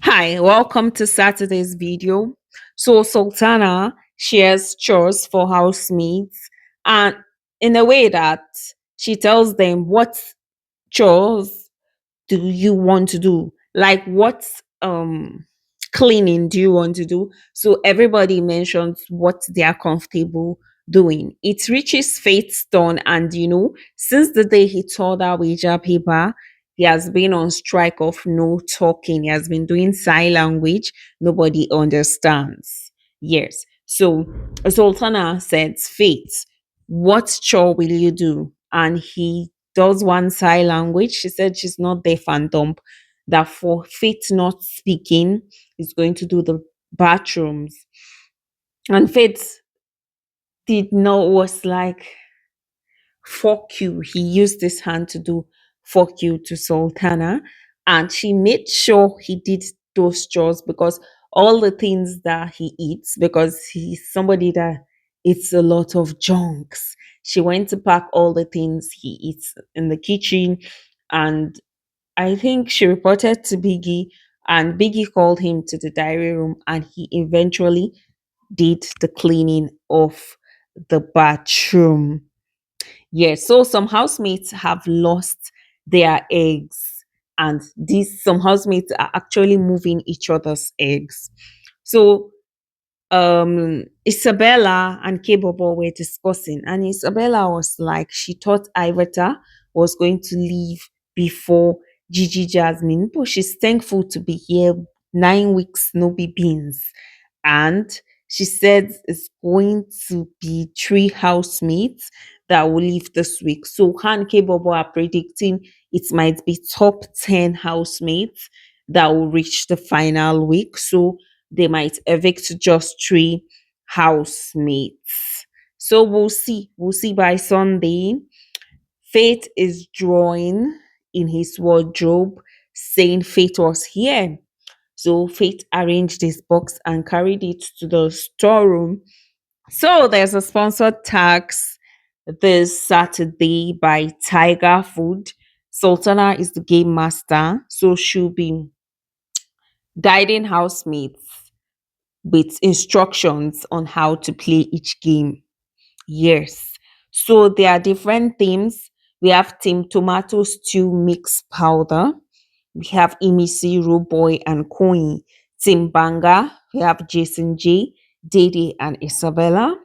Hi, welcome to Saturday's video. So Sultana shares chores for housemates and in a way that she tells them what chores do you want to do? Like what cleaning do you want to do? So everybody mentions what they are comfortable doing. It reaches Faith's turn, and since the day he told her Ouija paper, he has been on strike of no talking. He has been doing sign language. Nobody understands. Yes. So Sultana says, Faith, what chore will you do? And he does one sign language. She said she's not deaf and dumb. That for Faith not speaking is going to do the bathrooms. And Faith did not was like fuck you. He used his hand to do fuck you to Sultana. And she made sure he did those chores because all the things that he eats, because he's somebody that eats a lot of junks. She went to pack all the things he eats in the kitchen. And I think she reported to Biggie, and Biggie called him to the diary room, and he eventually did the cleaning of the bathroom. Yes, so some housemates have lost their eggs, and these some housemates are actually moving each other's eggs. So Isabella and Kebobo were discussing, and Isabella was like she thought Iveta was going to leave before Gigi Jasmine, but she's thankful to be here. 9 weeks, no be beans. And she said it's going to be three housemates that will leave this week. So Han Kebobo are predicting it might be top 10 housemates that will reach the final week. So they might evict just three housemates. So we'll see. We'll see by Sunday. Faith is drawing in his wardrobe saying Faith was here. So Faith arranged his box and carried it to the storeroom. So there's a sponsored tax this Saturday by Tiger Food. Sultana is the game master, so she'll be guiding housemates with instructions on how to play each game. Yes. So there are different teams. We have Team Tomato Stew Mix Powder. We have Imisi, Boy, and Koi. Team Banga. We have Jason J, Dede, and Isabella.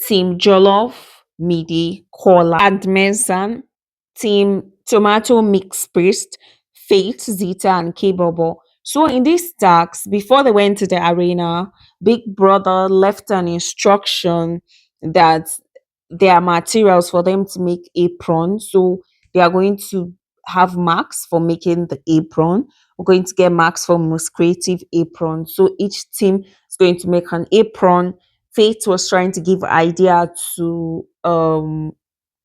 Team Jollof, Mide, Kola, and Mensan. Team Tomato Mix Paste, Faith, Zita, and Kebobo. So in these stacks, before they went to the arena, Big Brother left an instruction that there are materials for them to make apron. So they are going to have marks for making the apron. We're going to get marks for most creative apron. So each team is going to make an apron. Faith was trying to give idea to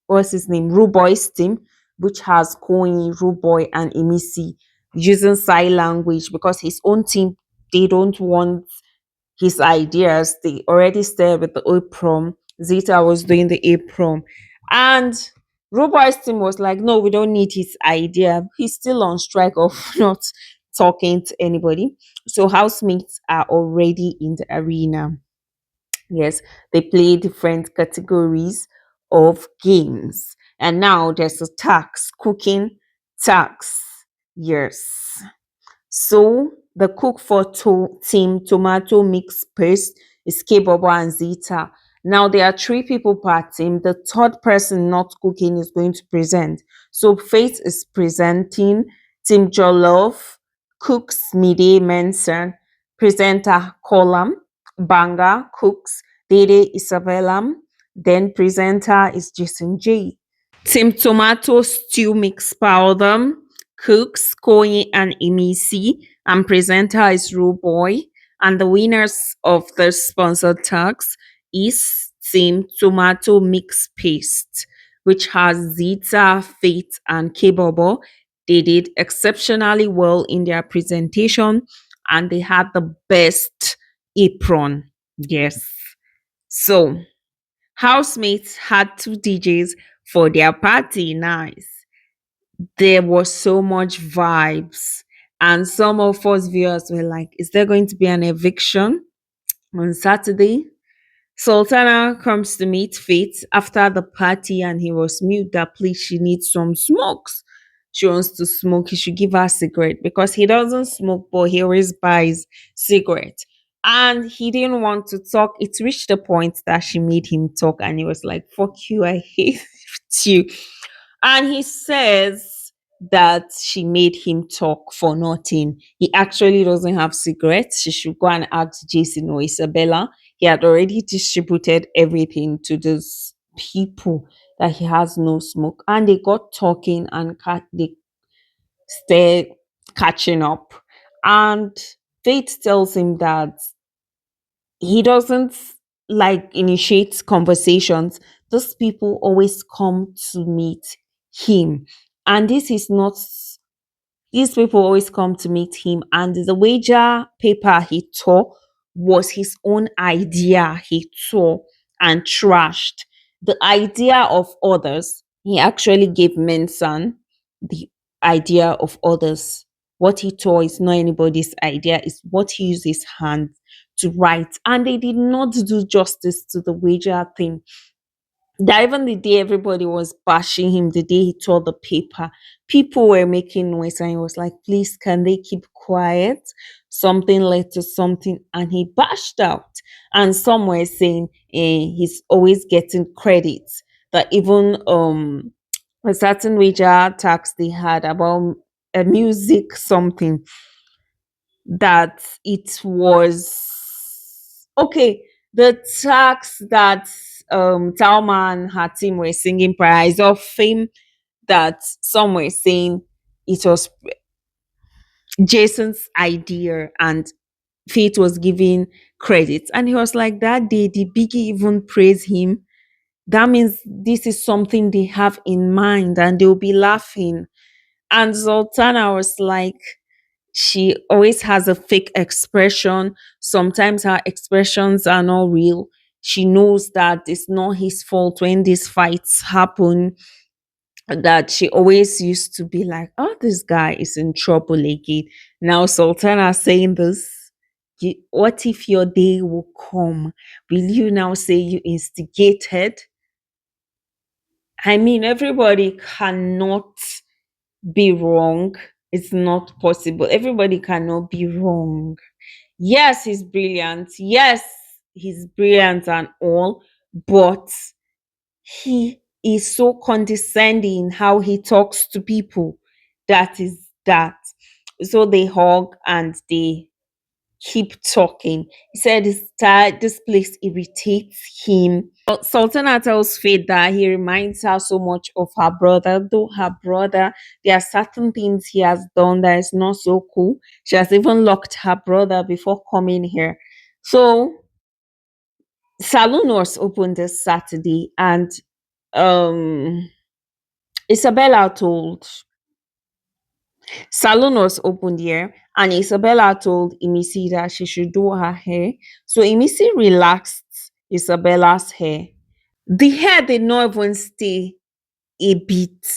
what's his name, Ruboy's team, which has Coin, Ruboy, and Imisi using sign language because his own team they don't want his ideas. They already started with the apron. Zeta was doing the apron. And Robo's team was like, no, we don't need his idea. He's still on strike of not talking to anybody. So housemates are already in the arena. Yes, they play different categories of games. And now there's a tax, cooking tax. Yes. So the cook for team tomato mix paste is Kebobo and Zita. Now there are three people per team. The third person not cooking is going to present. So Faith is presenting. Team Jollof cooks Mide Mensen. Presenter Column. Banga cooks Dede Isabella. Then presenter is Jason J. Team Tomato Stew Mix Powder, cooks Koi and Imisi, and presenter is Boy. And the winners of the sponsored tax is Team Tomato Mix Paste, which has Zita, Faith, and Kebobo. They did exceptionally well in their presentation and they had the best apron. Yes. So housemates had two DJs for their party. Nice. There was so much vibes. And some of us viewers were like, is there going to be an eviction on Saturday? Sultana comes to meet Faith after the party and he was mute that please she needs some smokes. She wants to smoke. He should give her a cigarette because he doesn't smoke, but he always buys cigarette. And he didn't want to talk. It reached the point that she made him talk and he was like, fuck you, I hate you. And he says that she made him talk for nothing. He actually doesn't have cigarettes. She should go and ask Jason or Isabella. He had already distributed everything to those people that he has no smoke. And they got talking and they stayed catching up. And Faith tells him that he doesn't like initiate conversations. Those people always come to meet him. And this is not, these people always come to meet him. And the wager paper he tore was his own idea he tore and trashed. The idea of others, he actually gave Mensan the idea of others. What he tore is not anybody's idea, it's what he used his hand to write. And they did not do justice to the wager thing. That even the day everybody was bashing him, the day he tore the paper, people were making noise and he was like, please, can they keep quiet? Something led to something and he bashed out. And some were saying he's always getting credit. That even a certain wager tax they had about a music something that it was okay. The tracks that Talma and her team were singing Prize of Fame, that some were saying it was Jason's idea and Faith was giving credit. And he was like, that day, the Biggie even praised him. That means this is something they have in mind and they'll be laughing. And Sultana was like, she always has a fake expression. Sometimes her expressions are not real. She knows that it's not his fault when these fights happen. That she always used to be like, oh, this guy is in trouble again. Now, Sultana saying this. What if your day will come? Will you now say you instigated? I mean, everybody cannot be wrong. It's not possible. Everybody cannot be wrong. Yes, he's brilliant. Yes, he's brilliant and all, but he is so condescending how he talks to people. That is that. So they hug and they keep talking. He said this place irritates him. But Sultana tells Faith that he reminds her so much of her brother, though her brother, there are certain things he has done that is not so cool. She has even locked her brother before coming here. So Saloon was open this Saturday and um Isabella told Salon was opened here, and Isabella told Imisi that she should do her hair. So Imisi relaxed Isabella's hair. The hair did not even stay a bit.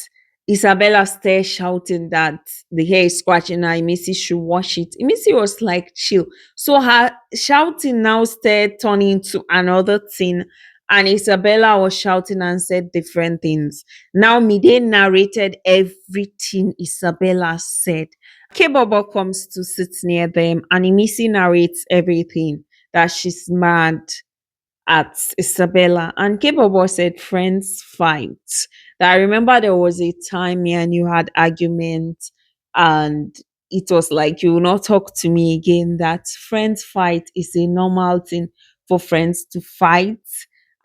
Isabella started shouting that the hair is scratching her. Imisi should wash it. Imisi was like, chill. So her shouting now started turning into another thing. And Isabella was shouting and said different things. Now Mide narrated everything Isabella said. Kebobo comes to sit near them and Imisi narrates everything. That she's mad at Isabella. And K-Bobo said friends fight. That I remember there was a time me and you had argument and it was like you will not talk to me again. That friends fight is a normal thing for friends to fight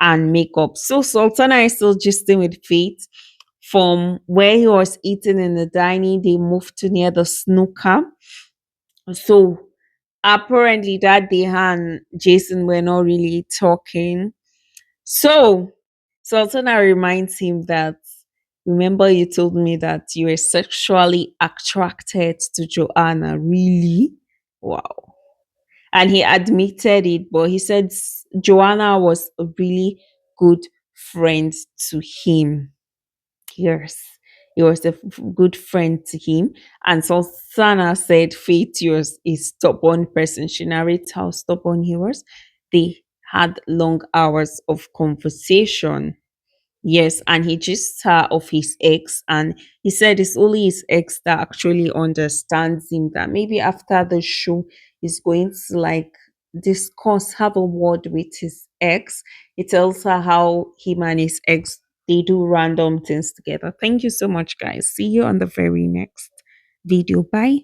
and make up. So Sultana is still gisting with Faith. From where he was eating in the dining, they moved to near the snooker. So apparently that day her and Jason were not really talking. So Sultana reminds him that remember you told me that you were sexually attracted to Joanna. Really? Wow. And he admitted it, but he said Joanna was a really good friend to him. Yes. he was a good friend to him. And so Sana said Faith was a stubborn person. She narrates how stubborn he was. They had long hours of conversation. Yes, and he just her of his ex, and he said it's only his ex that actually understands him. That maybe after the show, he's going to like discuss, have a word with his ex. He tells her how him and his ex they do random things together. Thank you so much, guys. See you on the very next video. Bye.